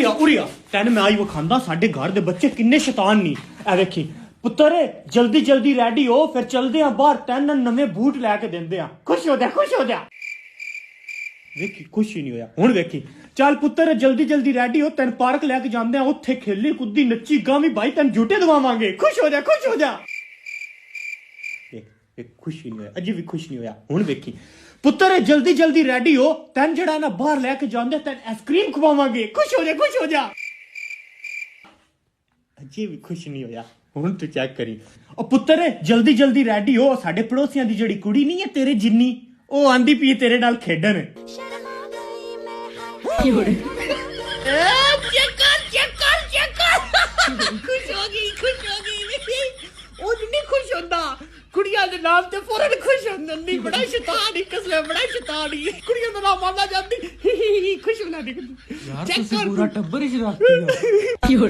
उड़िया तेन मैं आई विखांदा साडे घर दे बच्चे किन्ने शैतान नी। ए वेखी पुत्तर जल्दी जल्दी रेडी हो फिर चलदे आ बाहर तेन नवे बूट लैके देंदे आ। खुश हो जा वेखी खुश ही नहीं होया। हुण वेखी चल पुत्तर जल्दी जल्दी रेडी हो तेन पार्क लैके जांदे आ उत्थे खेली कुद्दी नच्ची गावी भाई तेन झूटे दवावांगे। खुश हो जा खुश ही नहीं होया अजे भी खुश नहीं होया। हुण वेखी पुत्तर जल्दी जल्दी रेडी हो तेन जड़ा ना बाहर लैके जांदे तेन आइसक्रीम खवावांगे। खुश हो जा अजे भी खुश नहीं होया। हुण तू चेक करी ओ पुत्तर जल्दी जल्दी रेडी हो साडे पड़ोसियां दी जड़ी कुड़ी नहीं है तेरे जिन्नी ओ आंदी पी तेरे नाल खेडन। ओ जिन्नी खुश होंदा कुड़ियां दे नाम ते फौरन खुश होंदी। बड़ा शैतान ही कसले बड़ा शैतान ही कुड़ियां दा नाम आंदा जांदी खुश होना दिखदी। यार तुसी पूरा टब्बर ही शरारती हो।